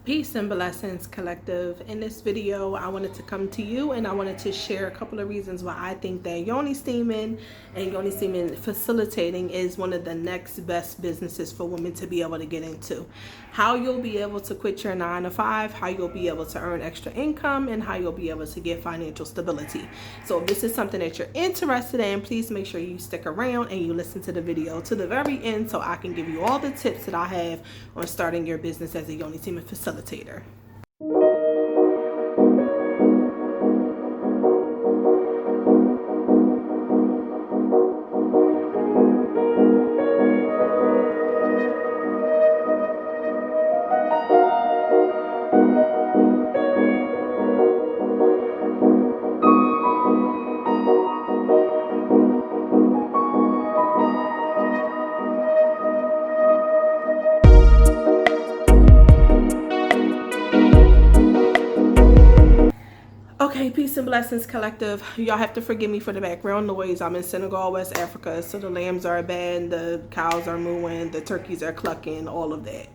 Peace and blessings, collective. In this video, I wanted to come to you and I wanted to share a couple of reasons why I think that yoni steaming and yoni steaming facilitating is one of the next best businesses for women to be able to get into. How you'll be able to quit your 9-to-5, how you'll be able to earn extra income, and how you'll be able to get financial stability. So if this is something that you're interested in, please make sure you stick around and you listen to the video to the very end so I can give you all the tips that I have on starting your business as a yoni steaming facilitator. Okay, peace and blessings, collective. Y'all have to forgive me for the background noise. I'm in Senegal, West Africa, so the lambs are bad, the cows are mooing, the turkeys are clucking, all of that.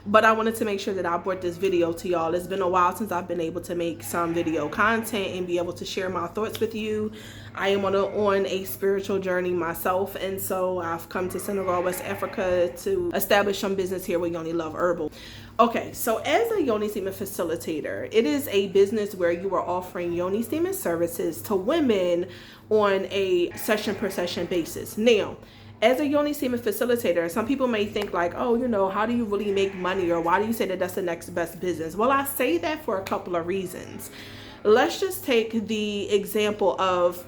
But I wanted to make sure that I brought this video to y'all. It's been a while since I've been able to make some video content and be able to share my thoughts with you. I am on a spiritual journey myself, and so I've come to Senegal, West Africa to establish some business here with Yoni Love Herbals. Okay, so as a yoni steaming facilitator, it is a business where you are offering yoni steaming services to women on a session per session basis. Now, as a yoni steaming facilitator, some people may think like, oh, you know, how do you really make money, or why do you say that that's the next best business? Well, I say that for a couple of reasons. Let's just take the example of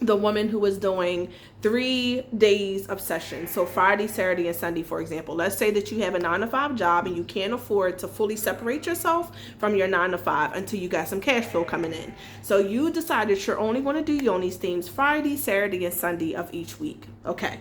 the woman who was doing 3 days of sessions. So Friday, Saturday, and Sunday, for example. Let's say that you have a 9-to-5 job and you can't afford to fully separate yourself from your 9-to-5 until you got some cash flow coming in. So you decided you're only going to do yoni steams Friday, Saturday, and Sunday of each week. Okay.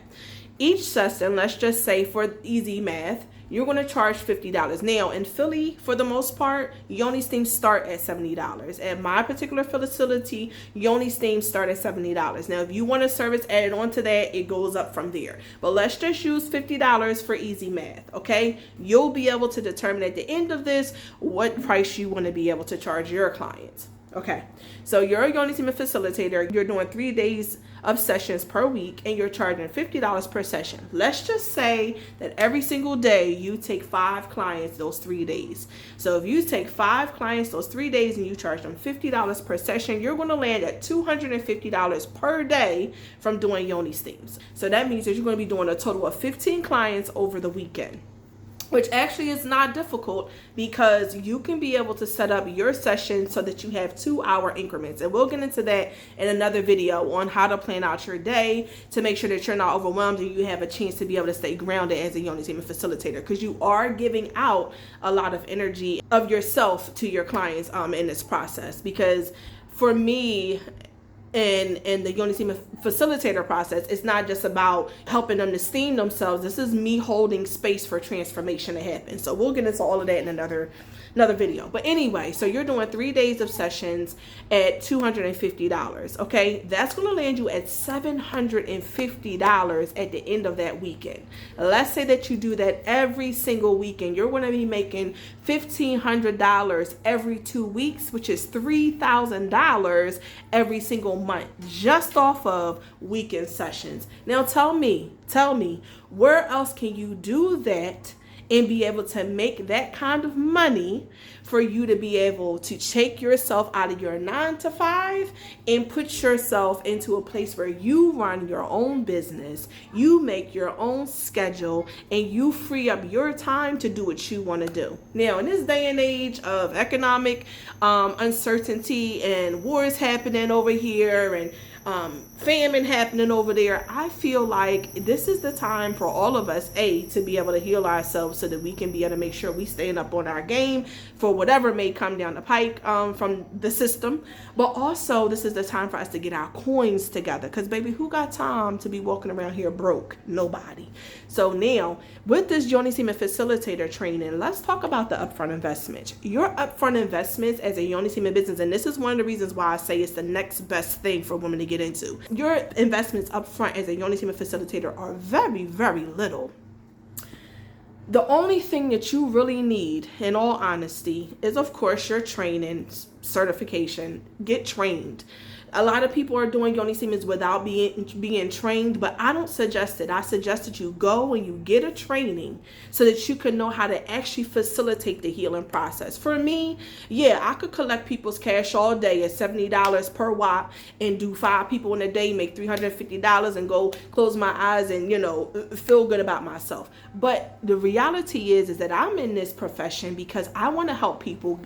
Each session, let's just say for easy math, you're going to charge $50. Now, in Philly, for the most part, yoni steams start at $70. At my particular facility, yoni steams start at $70. Now, if you want a service added on to that, it goes up from there. But let's just use $50 for easy math, okay? You'll be able to determine at the end of this what price you want to be able to charge your clients. Okay, so you're a yoni steaming facilitator. You're doing 3 days of sessions per week and you're charging $50 per session. Let's just say that every single day you take 5 clients those 3 days. So if you take 5 clients those 3 days and you charge them $50 per session, you're going to land at $250 per day from doing yoni steams. So that means that you're going to be doing a total of 15 clients over the weekend, which actually is not difficult because you can be able to set up your session so that you have 2-hour increments. And we'll get into that in another video on how to plan out your day to make sure that you're not overwhelmed and you have a chance to be able to stay grounded as a yoni steaming facilitator, because you are giving out a lot of energy of yourself to your clients in this process. Because for me, in the yoni steaming facilitator process, it's not just about helping them to steam themselves. This is me holding space for transformation to happen. So we'll get into all of that in another video. But anyway, so you're doing 3 days of sessions at $250. Okay, that's going to land you at $750 at the end of that weekend. Let's say that you do that every single weekend. You're going to be making $1,500 every 2 weeks, which is $3,000 every single month just off of weekend sessions. Now tell me, where else can you do that and be able to make that kind of money for you to be able to take yourself out of your 9-to-5 and put yourself into a place where you run your own business, you make your own schedule, and you free up your time to do what you want to do. Now, in this day and age of economic uncertainty and wars happening over here and famine happening over there, I feel like this is the time for all of us, to be able to heal ourselves so that we can be able to make sure we stand up on our game for whatever may come down the pike from the system. But also, this is the time for us to get our coins together, because baby, who got time to be walking around here broke? Nobody. So now, with this yoni steaming facilitator training, let's talk about the upfront investment. Your upfront investments as a yoni steaming business, and this is one of the reasons why I say it's the next best thing for women to get into. Your investments up front as a yoni steaming facilitator are very, very little. The only thing that you really need, in all honesty, is of course your training certification. Get trained. A lot of people are doing yoni steamers without being trained, but I don't suggest it. I suggest that you go and you get a training so that you can know how to actually facilitate the healing process. For me, yeah, I could collect people's cash all day at $70 per watt and do 5 people in a day, make $350 and go close my eyes and, feel good about myself. But the reality is that I'm in this profession because I want to help people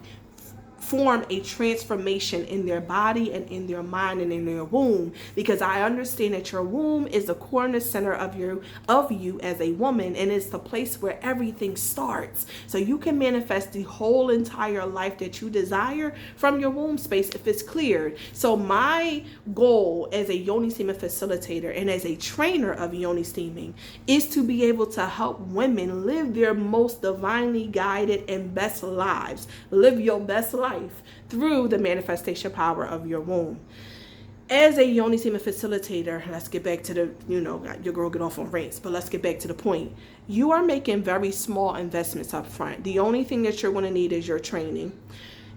form a transformation in their body and in their mind and in their womb, because I understand that your womb is the corner center of you as a woman, and it's the place where everything starts. So you can manifest the whole entire life that you desire from your womb space if it's cleared. So my goal as a yoni steaming facilitator and as a trainer of yoni steaming is to be able to help women live their most divinely guided and best lives. Live your best life through the manifestation power of your womb. As a yoni steaming facilitator, let's get back to the, your girl get off on rants, but let's get back to the point. You are making very small investments up front. The only thing that you're going to need is your training,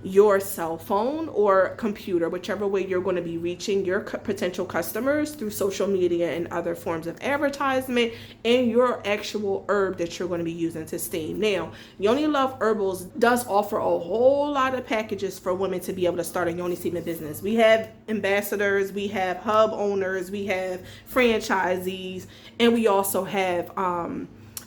your cell phone or computer, whichever way you're going to be reaching your potential customers through social media and other forms of advertisement, and your actual herb that you're going to be using to steam. Now, Yoni Love Herbals does offer a whole lot of packages for women to be able to start a yoni steaming business. We have ambassadors, we have hub owners, we have franchisees, and we also have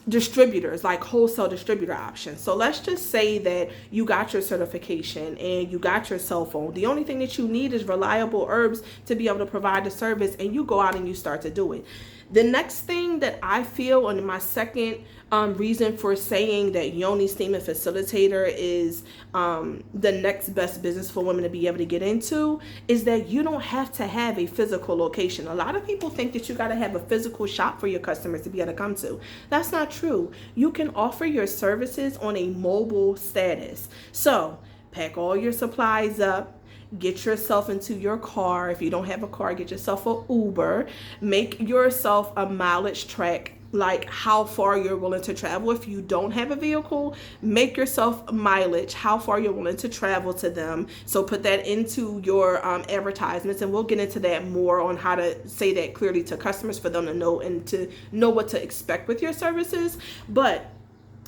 distributors, like wholesale distributor options. So let's just say that you got your certification and you got your cell phone. The only thing that you need is reliable herbs to be able to provide the service, and you go out and you start to do it. The next thing that I feel, and my second reason for saying that yoni steaming facilitator is the next best business for women to be able to get into, is that you don't have to have a physical location. A lot of people think that you got to have a physical shop for your customers to be able to come to. That's not true. You can offer your services on a mobile status. So pack all your supplies up, get yourself into your car. If you don't have a car, get yourself an Uber. Make yourself a mileage track, like how far you're willing to travel. If you don't have a vehicle, make yourself mileage, how far you're willing to travel to them. So put that into your advertisements, and we'll get into that more on how to say that clearly to customers for them to know and to know what to expect with your services. But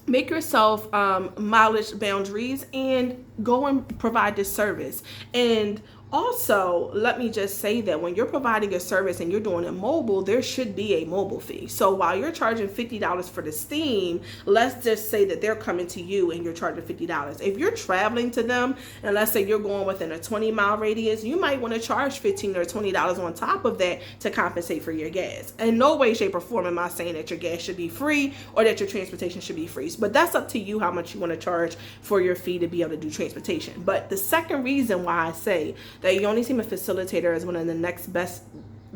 make yourself mileage boundaries and go and provide this service. And also, let me just say that when you're providing a service and you're doing it mobile, there should be a mobile fee. So while you're charging $50 for the steam, let's just say that they're coming to you and you're charging $50. If you're traveling to them, and let's say you're going within a 20-mile radius, you might want to charge $15 or $20 on top of that to compensate for your gas. In no way, shape, or form am I saying that your gas should be free or that your transportation should be free. But that's up to you how much you want to charge for your fee to be able to do transportation. But the second reason why I say that yoni steaming facilitator is one of the next best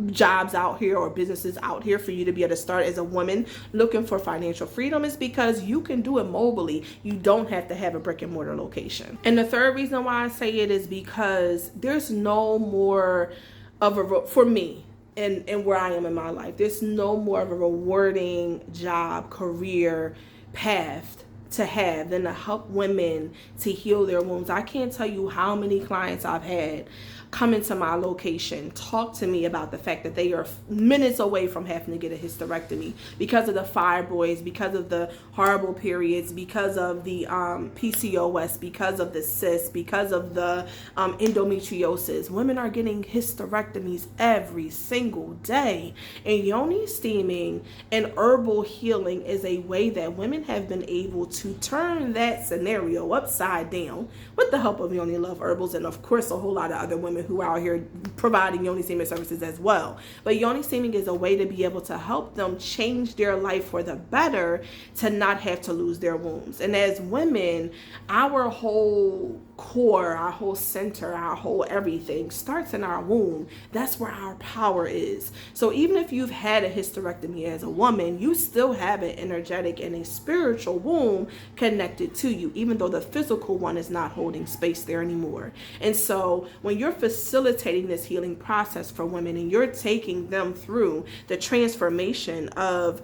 jobs out here, or businesses out here, for you to be able to start as a woman looking for financial freedom, is because you can do it mobily. You don't have to have a brick and mortar location. And the third reason why I say it is because there's no more of a, for me, and where I am in my life, there's no more of a rewarding job, career path to have than to help women to heal their wounds. I can't tell you how many clients I've had come into my location, talk to me about the fact that they are minutes away from having to get a hysterectomy because of the fibroids, because of the horrible periods, because of the PCOS, because of the cysts, because of the endometriosis. Women are getting hysterectomies every single day. And yoni steaming and herbal healing is a way that women have been able to turn that scenario upside down with the help of Yoni Love Herbals, and of course a whole lot of other women who are out here providing yoni steaming services as well. But yoni steaming is a way to be able to help them change their life for the better, to not have to lose their wombs. And as women, our whole core, our whole center, our whole everything starts in our womb. That's where our power is. So even if you've had a hysterectomy as a woman, you still have an energetic and a spiritual womb connected to you, even though the physical one is not holding space there anymore. And so when you're facilitating this healing process for women and you're taking them through the transformation of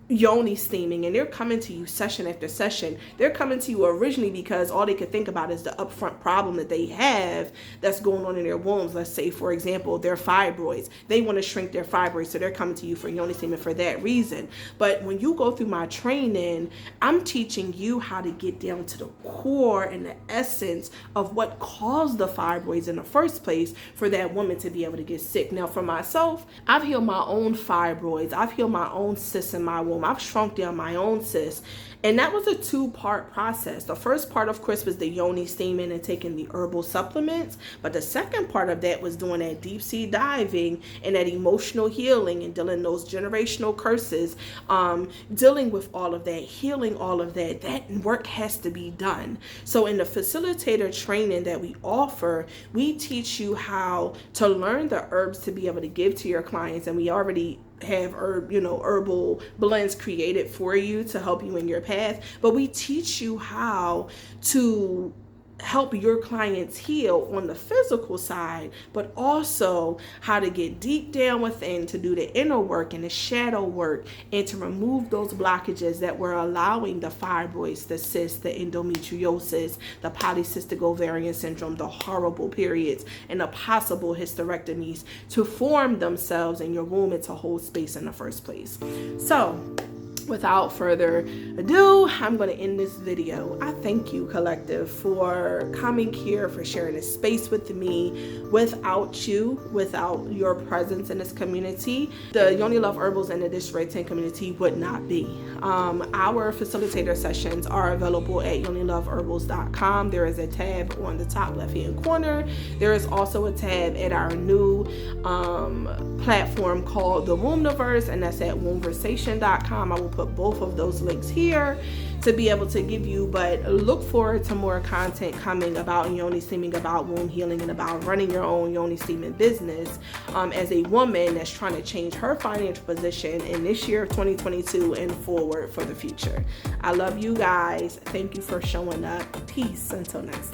yoni steaming, and they're coming to you session after session. They're coming to you originally because all they could think about is the upfront problem that they have that's going on in their wombs. Let's say, for example, their fibroids. They want to shrink their fibroids, so they're coming to you for yoni steaming for that reason. But when you go through my training, I'm teaching you how to get down to the core and the essence of what caused the fibroids in the first place for that woman to be able to get sick. Now, for myself, I've healed my own fibroids. I've healed my own cysts in my womb. I've shrunk down my own cysts. And that was a 2-part process. The first part, of course, was the yoni steaming and taking the herbal supplements. But the second part of that was doing that deep sea diving and that emotional healing and dealing those generational curses, dealing with all of that, healing all of that. That work has to be done. So in the facilitator training that we offer, we teach you how to learn the herbs to be able to give to your clients. And we already have herbal blends created for you to help you in your path, but we teach you how to help your clients heal on the physical side, but also how to get deep down within to do the inner work and the shadow work and to remove those blockages that were allowing the fibroids, the cysts, the endometriosis, the polycystic ovarian syndrome, the horrible periods, and the possible hysterectomies to form themselves in your womb and to hold space in the first place. So without further ado, I'm going to end this video. I thank you, collective, for coming here, for sharing this space with me. Without you, without your presence in this community, the Yoni Love Herbals and the District 10 community would not be. Our facilitator sessions are available at yoniloveherbals.com. There is a tab on the top left-hand corner. There is also a tab at our new platform called the Wombniverse, and that's at wombversation.com. I will put both of those links here to be able to give you, but look forward to more content coming about yoni steaming, about womb healing, and about running your own yoni steaming business as a woman that's trying to change her financial position in this year of 2022 and forward for the future. I love you guys. Thank you for showing up. Peace until next time.